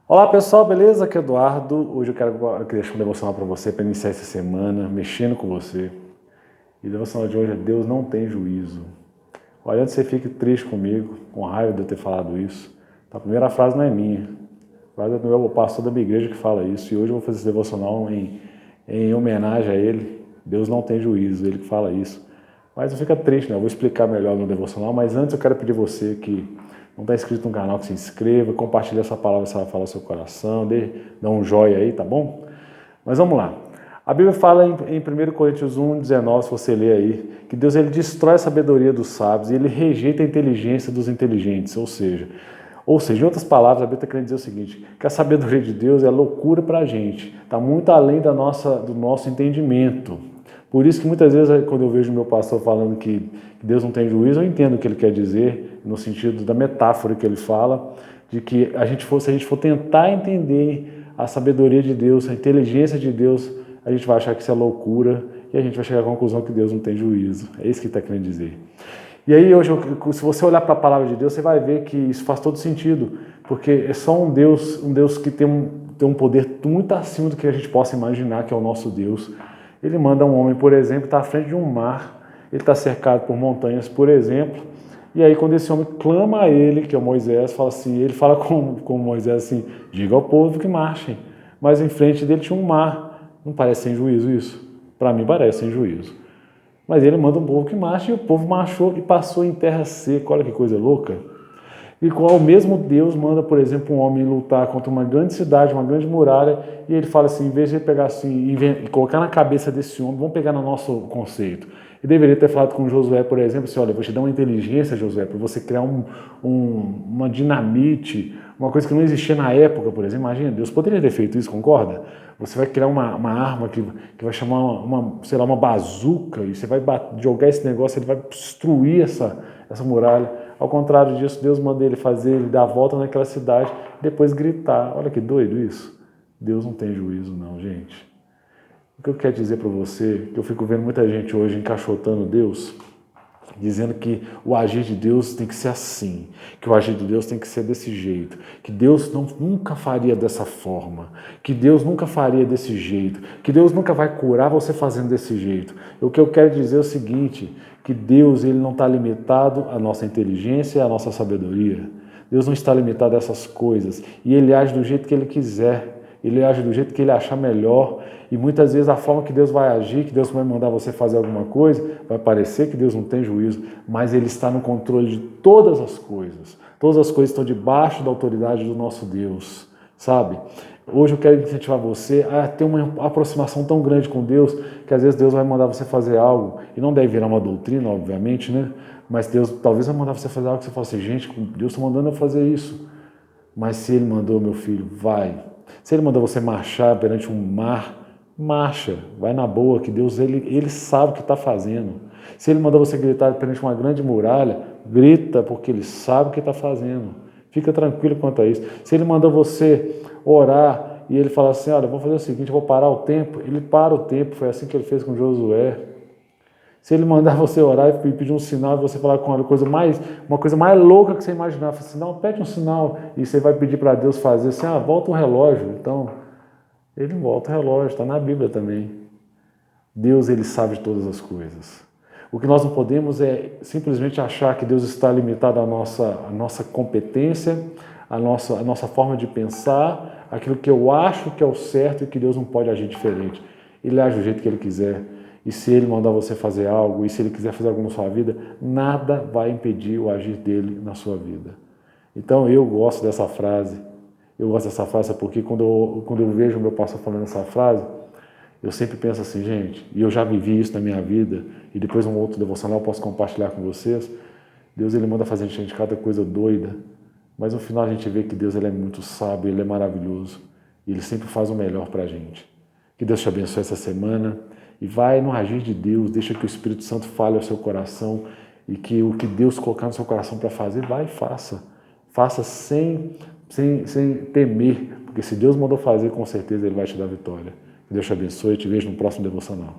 Olá pessoal, beleza? Aqui é Eduardo. Hoje eu quero deixar um devocional para você, para iniciar essa semana, mexendo com você. E o devocional de hoje é Deus não tem juízo. Olha, antes você fique triste comigo, com raiva de eu ter falado isso. A primeira frase não é minha. A frase é do meu pastor da minha igreja que fala isso. E hoje eu vou fazer esse devocional em homenagem a ele. Deus não tem juízo, ele que fala isso. Mas não fica triste, né? Eu vou explicar melhor no devocional, mas antes eu quero pedir você que não está inscrito no canal, que se inscreva, compartilhe essa palavra se ela falar no seu coração, dá um joinha aí, tá bom? Mas vamos lá. A Bíblia fala em 1 Coríntios 1:19, se você ler aí, que Deus ele destrói a sabedoria dos sábios e ele rejeita a inteligência dos inteligentes, ou seja, em outras palavras, a Bíblia está querendo dizer o seguinte, que a sabedoria de Deus é loucura para a gente, está muito além do nosso entendimento. Por isso que muitas vezes, quando eu vejo meu pastor falando que Deus não tem juízo, eu entendo o que ele quer dizer, no sentido da metáfora que ele fala, de que se a gente for tentar entender a sabedoria de Deus, a inteligência de Deus, a gente vai achar que isso é loucura e a gente vai chegar à conclusão que Deus não tem juízo. É isso que ele está querendo dizer. E aí, hoje, se você olhar para a palavra de Deus, você vai ver que isso faz todo sentido, porque é só um Deus que tem um poder muito acima do que a gente possa imaginar, que é o nosso Deus. Ele manda um homem, por exemplo, está à frente de um mar, ele está cercado por montanhas, por exemplo, e aí quando esse homem clama a ele, que é o Moisés, fala assim, ele fala com Moisés assim, diga ao povo que marchem, mas em frente dele tinha um mar. Não parece sem juízo isso? Para mim parece sem juízo. Mas ele manda um povo que marche, e o povo marchou e passou em terra seca. Olha que coisa louca. E qual o mesmo Deus manda, por exemplo, um homem lutar contra uma grande cidade, uma grande muralha, e ele fala assim, em vez de ele pegar assim e colocar na cabeça desse homem, vamos pegar no nosso conceito. Ele deveria ter falado com Josué, por exemplo, assim, olha, eu vou te dar uma inteligência, Josué, para você criar uma dinamite, uma coisa que não existia na época, por exemplo. Imagina, Deus poderia ter feito isso, concorda? Você vai criar uma arma que vai chamar uma bazuca, e você vai jogar esse negócio, ele vai destruir essa muralha. Ao contrário disso, Deus manda ele dar a volta naquela cidade, depois gritar. Olha que doido isso. Deus não tem juízo não, gente. O que eu quero dizer para você, que eu fico vendo muita gente hoje encaixotando Deus, dizendo que o agir de Deus tem que ser assim, que o agir de Deus tem que ser desse jeito, que Deus nunca faria dessa forma, que Deus nunca faria desse jeito, que Deus nunca vai curar você fazendo desse jeito. O que eu quero dizer é o seguinte, que Deus ele não está limitado à nossa inteligência e à nossa sabedoria. Deus não está limitado a essas coisas e Ele age do jeito que Ele quiser. Ele age do jeito que ele achar melhor e muitas vezes a forma que Deus vai agir, que Deus vai mandar você fazer alguma coisa, vai parecer que Deus não tem juízo, mas Ele está no controle de todas as coisas. Todas as coisas estão debaixo da autoridade do nosso Deus, sabe? Hoje eu quero incentivar você a ter uma aproximação tão grande com Deus, que às vezes Deus vai mandar você fazer algo, e não deve virar uma doutrina, obviamente, né? Mas Deus talvez vai mandar você fazer algo que você fala assim, gente, Deus está mandando eu fazer isso. Mas se Ele mandou, meu filho, vai. Se Ele mandou você marchar perante um mar, marcha, vai na boa, que Deus ele sabe o que está fazendo. Se Ele mandou você gritar perante uma grande muralha, grita, porque Ele sabe o que está fazendo. Fica tranquilo quanto a isso. Se Ele mandou você orar e Ele fala assim, olha, vou fazer o seguinte, eu vou parar o tempo, Ele para o tempo, foi assim que Ele fez com Josué. Se Ele mandar você orar e pedir um sinal e você falar com uma coisa mais louca que você imaginar, fala assim, não, pede um sinal e você vai pedir para Deus fazer assim, volta o relógio. Então, Ele volta o relógio, está na Bíblia também. Deus, Ele sabe de todas as coisas. O que nós não podemos é simplesmente achar que Deus está limitado à nossa competência, à nossa forma de pensar, aquilo que eu acho que é o certo e que Deus não pode agir diferente. Ele age do jeito que Ele quiser. E se Ele mandar você fazer algo, e se Ele quiser fazer algo na sua vida, nada vai impedir o agir dEle na sua vida. Então eu gosto dessa frase. Eu gosto dessa frase porque quando eu vejo o meu pastor falando essa frase, eu sempre penso assim, gente, e eu já vivi isso na minha vida, e depois um outro devocional eu posso compartilhar com vocês. Deus ele manda fazer a gente cada coisa doida, mas no final a gente vê que Deus ele é muito sábio, Ele é maravilhoso, e Ele sempre faz o melhor para a gente. Que Deus te abençoe essa semana. E vai no agir de Deus, deixa que o Espírito Santo fale ao seu coração e que o que Deus colocar no seu coração para fazer, vai e faça. Faça sem temer, porque se Deus mandou fazer, com certeza Ele vai te dar vitória. Que Deus te abençoe e te vejo no próximo devocional.